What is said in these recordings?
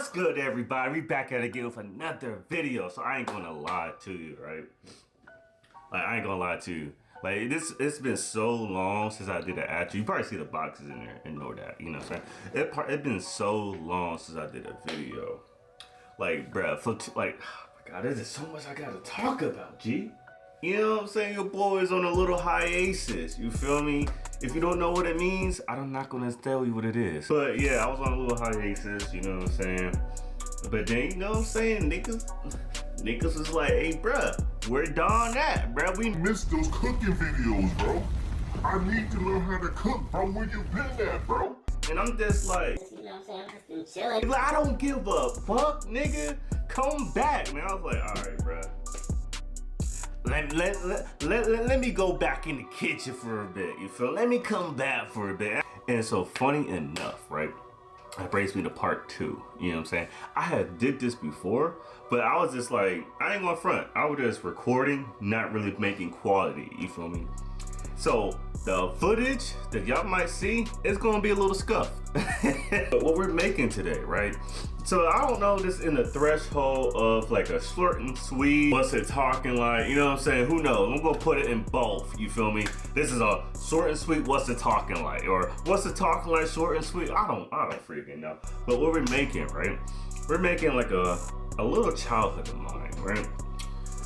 What's good, everybody? We back at it again with another video. So I ain't gonna lie to you, right? Like, I ain't gonna lie to you. Like, it's been so long since I did an actual. You probably see the boxes in there. Ignore that. You know what I'm saying? It's been so long since I did a video. Like, bruh, like, oh my God, there's just so much I gotta talk about, G. You know what I'm saying? Your boy is on a little hiatus. You feel me? If you don't know what it means, I'm not gonna tell you what it is. But yeah, I was on a little hiatus, you know what I'm saying? But then, you know what I'm saying? Niggas was like, hey, bruh, where Don at, bruh? We missed those cooking videos, bro. I need to learn how to cook, bro. Where you been at, bro? And I'm just like, you know what I'm saying? I've just been chilling. Like, I don't give a fuck, nigga. Come back, man. I was like, all right, bruh. Let me go back in the kitchen for a bit, you feel? Let me come back for a bit. And so, funny enough, right? That brings me to part 2, you know what I'm saying? I had did this before, but I was just like, I ain't gonna front. I was just recording, not really making quality, you feel me? So, the footage that y'all might see is gonna be a little scuffed. But what we're making today, right? So I don't know this in the threshold of like a short and sweet, what's it talking like, you know what I'm saying? Who knows? I'm gonna put it in both, you feel me? This is a short and sweet, what's it talking like? Or what's it talking like, short and sweet? I don't freaking know. But what we're making, right? We're making like a little childhood of mine, right?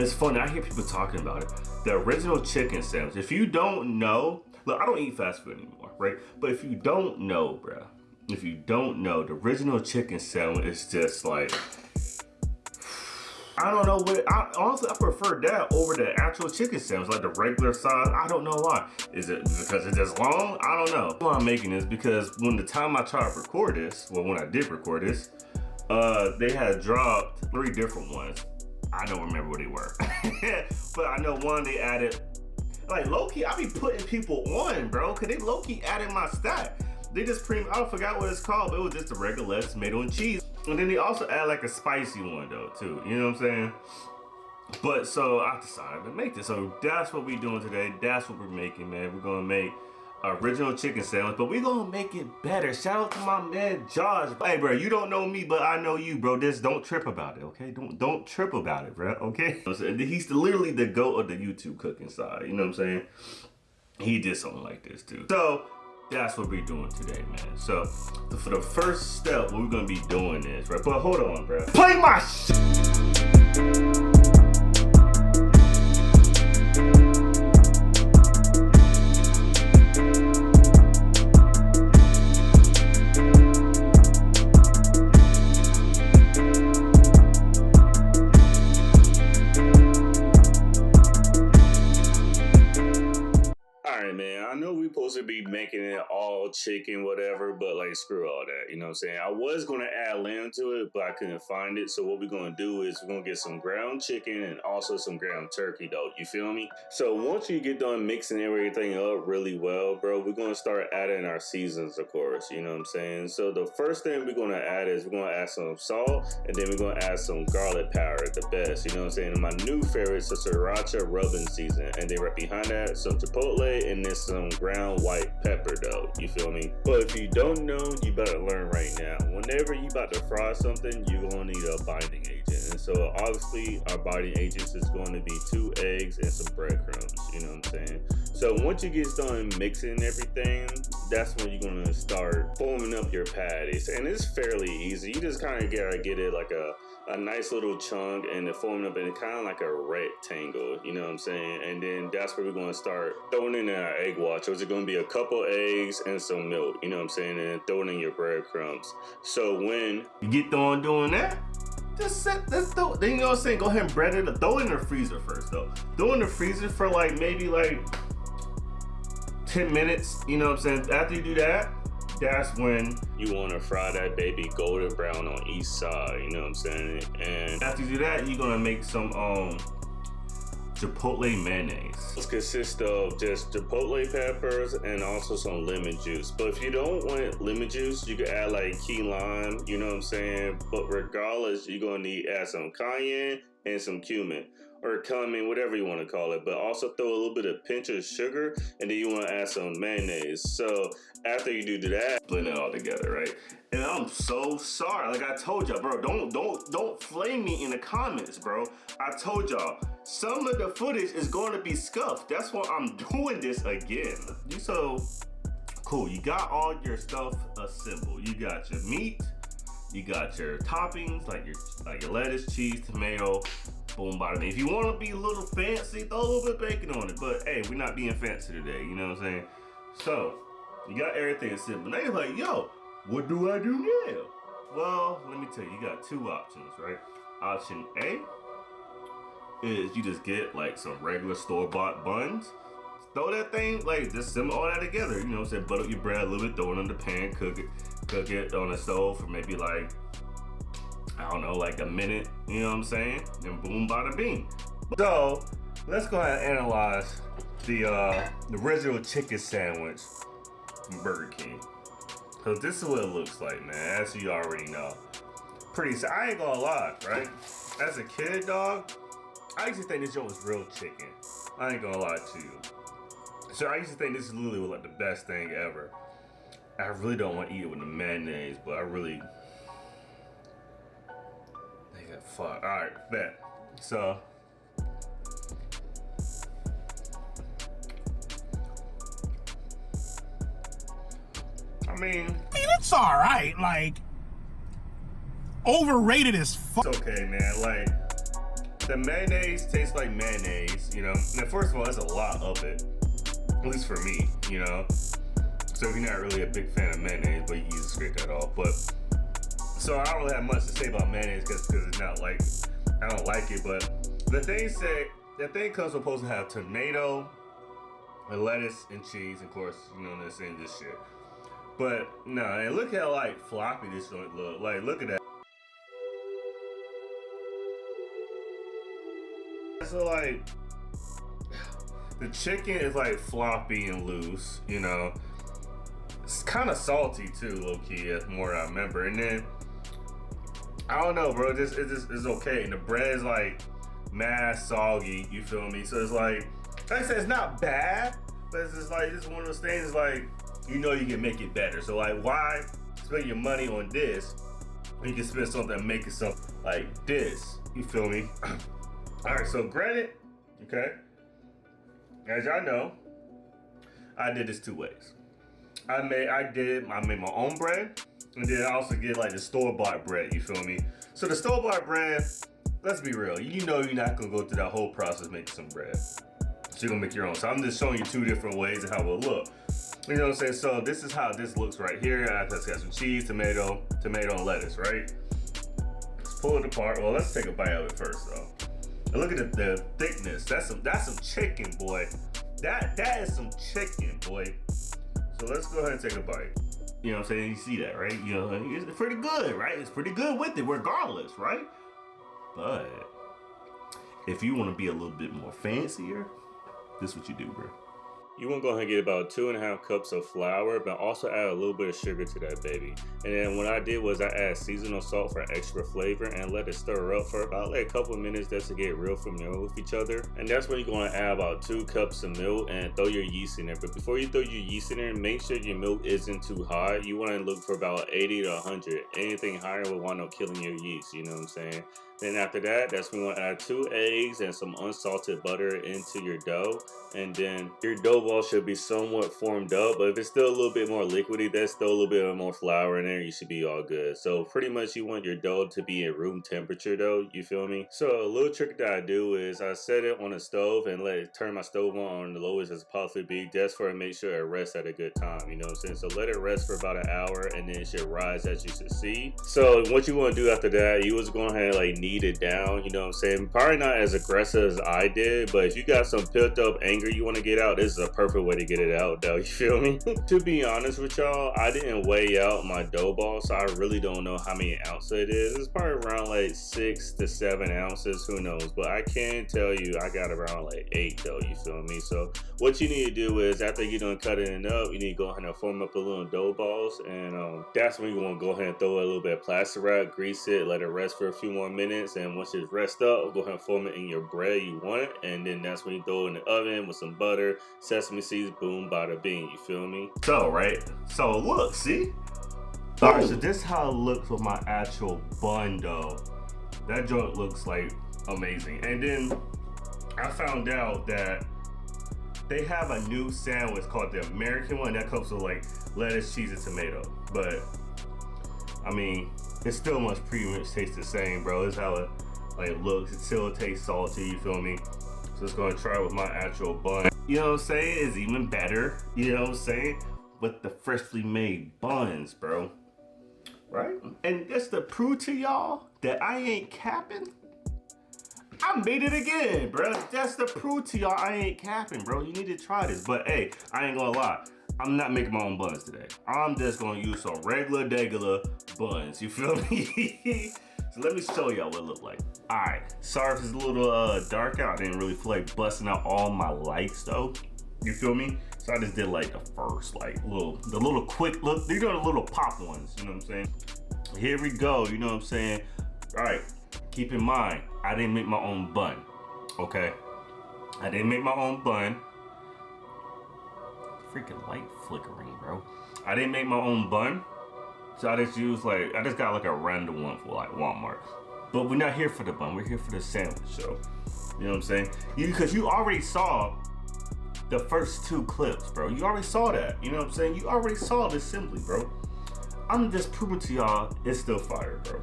It's funny, I hear people talking about it. The original chicken sandwich. If you don't know, look, I don't eat fast food anymore, right? But if you don't know, bruh, if you don't know, the original chicken sandwich is just like, I don't know what, honestly, I prefer that over the actual chicken sandwich, like the regular size. I don't know why. Is it because it's just long? I don't know. Why I'm making this, because when the time I tried to record this, well, when I did record this, they had dropped 3 different ones. I don't remember what they were. But I know one they added, like low-key, I be putting people on, bro, cause they low-key added my stack. They just I forgot what it's called, but it was just a regular lettuce, tomato, and cheese. And then they also add like a spicy one though, too. You know what I'm saying? But so I decided to make this. So that's what we're doing today. That's what we're making, man. We're gonna make original chicken sandwich, but we're gonna make it better. Shout out to my man Josh. Hey, bro, you don't know me, but I know you, bro. Just don't trip about it, okay? Don't trip about it, bro. Okay? He's literally the GOAT of the YouTube cooking side. You know what I'm saying? He did something like this too. So that's what we're doing today, man. So for the first step, what we're gonna be doing is, right? But hold on, bro. Play my shit. To be making it all chicken, whatever, but like screw all that, you know what I'm saying? I was gonna add lamb to it, but I couldn't find it. So what we're gonna do is we're gonna get some ground chicken and also some ground turkey though, you feel me? So once you get done mixing everything up really well, bro, we're gonna start adding our seasons, of course, you know what I'm saying? So the first thing we're gonna add is we're gonna add some salt, and then we're gonna add some garlic powder, the best, you know what I'm saying? And my new favorite is the Sriracha Rub season, and then right behind that, some Chipotle, and then some ground white pepper though, you feel me? But if you don't know, you better learn right now. Whenever you about to fry something, you're gonna need a binding agent. And so obviously our binding agents is going to be 2 eggs and some breadcrumbs, you know what I'm saying? So once you get done mixing everything, that's when you're gonna start forming up your patties. And it's fairly easy. You just kind of gotta get it like a nice little chunk and then forming up in kind of like a rectangle, you know what I'm saying? And then that's where we're going to start throwing in our egg wash. So it's going to be a couple eggs and some milk, you know what I'm saying? And then throwing in your breadcrumbs. So when you get done doing that, just let's throw, then you know what I'm saying? Go ahead and bread it. Throw it in the freezer first though. Throw it in the freezer for like maybe like 10 minutes, you know what I'm saying? After you do that, that's when you want to fry that baby golden brown on each side, you know what I'm saying? And after you do that, you're gonna make some Chipotle mayonnaise. It consists of just Chipotle peppers and also some lemon juice. But if you don't want lemon juice, you can add like key lime, you know what I'm saying? But regardless, you're gonna need add some cayenne and some cumin or cumin, whatever you want to call it. But also throw a little bit of pinch of sugar, and then you want to add some mayonnaise. So after you do that, blend it all together, right? And I'm so sorry. Like I told y'all, bro, don't flame me in the comments, bro. I told y'all, some of the footage is going to be scuffed. That's why I'm doing this again. So cool, you got all your stuff assembled. You got your meat, you got your toppings, like your lettuce, cheese, tomato, boom, bada bing. If you want to be a little fancy, throw a little bit of bacon on it. But hey, we're not being fancy today, you know what I'm saying? So you got everything assembled. Now you're like, yo, what do I do now? Well, let me tell you, you got two options, right? Option A is you just get like some regular store-bought buns. Throw that thing, like just assemble all that together. You know what I'm saying? Butter your bread a little bit, throw it in the pan, cook it on the stove for maybe like, I don't know, like a minute, you know what I'm saying? Then boom, bada bing. So let's go ahead and analyze the original chicken sandwich from Burger King. So this is what it looks like, man, as you already know. I ain't gonna lie, right? As a kid, dog, I used to think this joint was real chicken. I ain't gonna lie to you. So I used to think this is literally like the best thing ever. I really don't want to eat it with the mayonnaise, but I really... Nigga, fuck. Alright, bet. So... I mean, it's alright, like, overrated as fuck. It's okay, man, like, the mayonnaise tastes like mayonnaise, you know? Now, first of all, there's a lot of it, at least for me, you know? So if you're not really a big fan of mayonnaise, but you can scrape that off, but, so I don't really have much to say about mayonnaise because it's not like, I don't like it, but the thing comes supposed to have tomato, and lettuce, and cheese, of course, you know, this and this shit. But no, and look how like floppy this joint look. Like, look at that. So like, the chicken is like floppy and loose, you know. It's kind of salty too, low key, as more I remember. And then I don't know, bro. It's okay. And the bread is like mad soggy. You feel me? So it's like I said, it's not bad, but it's just like one of those things like. You know you can make it better. So like, why spend your money on this when you can spend something and make it something like this? You feel me? All right, so granted, okay, as y'all know, I did this two ways. I made my own bread, and then I also get like the store-bought bread, you feel me? So the store-bought bread, let's be real, you know you're not gonna go through that whole process making some bread. So you're gonna make your own. So I'm just showing you two different ways of how it will look. You know what I'm saying? So this is how this looks right here. I've got some cheese, tomato, and lettuce, right? Let's pull it apart. Well, let's take a bite of it first, though. And look at the thickness. That's some chicken, boy. That is some chicken, boy. So let's go ahead and take a bite. You know what I'm saying? You see that, right? You know, it's pretty good, right? It's pretty good with it, regardless, right? But if you want to be a little bit more fancier, this is what you do, bro. You want to go ahead and get about 2.5 cups of flour, but also add a little bit of sugar to that baby. And then what I did was I added seasonal salt for extra flavor and let it stir up for about like a couple of minutes just to get real familiar with each other. And that's when you're going to add about 2 cups of milk and throw your yeast in there. But before you throw your yeast in there, make sure your milk isn't too hot. You want to look for about 80 to 100. Anything higher will wind up killing your yeast, you know what I'm saying? Then after that, that's when we're gonna add 2 eggs and some unsalted butter into your dough. And then your dough ball should be somewhat formed up, but if it's still a little bit more liquidy, there's still a little bit more flour in there, you should be all good. So pretty much you want your dough to be at room temperature though, you feel me? So a little trick that I do is I set it on the stove and turn my stove on the lowest as possibly be, just for to make sure it rests at a good time, you know what I'm saying? So let it rest for about an hour and then it should rise, as you should see. So what you want to do after that, you was going to have like knead it down, you know what I'm saying? Probably not as aggressive as I did, but if you got some built up anger you want to get out, this is a perfect way to get it out though, you feel me? To be honest with y'all, I didn't weigh out my dough ball, so I really don't know how many ounces it is. It's probably around like 6 to 7 ounces, who knows? But I can tell you I got around like 8 though, you feel me? So what you need to do is after you're done cutting it up, you need to go ahead and form up a little dough balls, and that's when you want to go ahead and throw a little bit of plastic wrap, grease it, let it rest for a few more minutes, and once it's rest up, go ahead and form it in your bread you want it, and then that's when you throw it in the oven with some butter, sesame seeds, boom, bada bing, you feel me? So, right? So look, see? Alright, so this is how it looks with my actual bun though. That joint looks like amazing. And then I found out that they have a new sandwich called the American one that comes with like lettuce, cheese, and tomato. But I mean, it still must pretty much taste the same, bro. This is how it like looks. It still tastes salty, you feel me? So just gonna try it with my actual bun. You know what I'm saying? It's even better, you know what I'm saying? With the freshly made buns, bro. Right? And just to prove to y'all that I ain't capping, I made it again, bro. That's to prove to y'all I ain't capping, bro. You need to try this. But hey, I ain't gonna lie. I'm not making my own buns today. I'm just gonna use some regular buns. You feel me? So let me show y'all what it look like. All right. Sorry if it's a little dark out. I didn't really feel like busting out all my lights though. You feel me? So I just did like the first, like the little quick look. These are the little pop ones. You know what I'm saying? Here we go. You know what I'm saying? All right. Keep in mind, I didn't make my own bun. Okay. I didn't make my own bun. Freaking light flickering, bro. I didn't make my own bun, so I just used I just got like a random one for like Walmart. But we're not here for the bun, we're here for the sandwich, so you know what I'm saying? Because you already saw the first 2 clips, bro. You already saw that, you know what I'm saying? You already saw the assembly, bro. I'm just proving to y'all it's still fire, bro.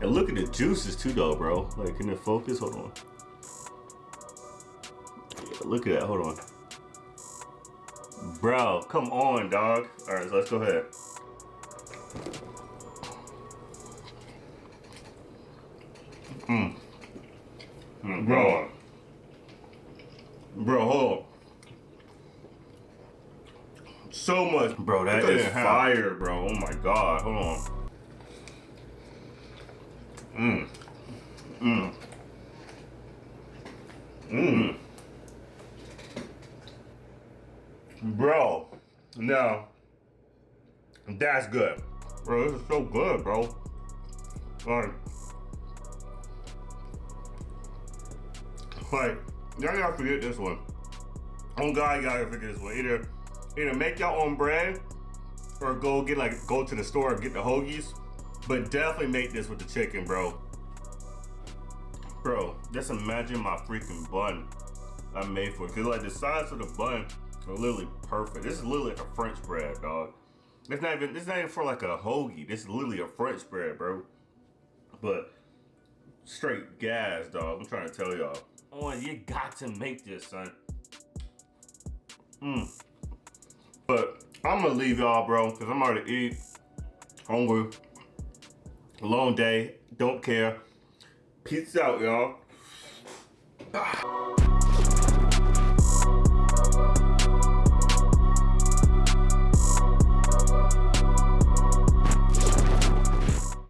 And look at the juices too though, bro. Like, can it focus? Hold on. Yeah, look at that, hold on. Bro, come on, dog. All right, so let's go ahead. Bro, hold on. So much, bro. That is fire, bro. Oh my God, hold on. Bro, now that's good, bro. This is so good, bro. Like y'all gotta forget this one. Oh God, y'all gotta forget this one. Either make your own bread or go to the store and get the hoagies, but definitely make this with the chicken, bro. Bro, just imagine my freaking bun I made for it. Cause like the size of the bun are literally perfect. This is literally like a French bread, dog. This not even for like a hoagie. This is literally a French bread, bro. But straight gas, dog. I'm trying to tell y'all. Oh, you got to make this, son. But I'm gonna leave y'all, bro, cause I'm already eat. Hungry. Long day. Don't care. Peace out, y'all.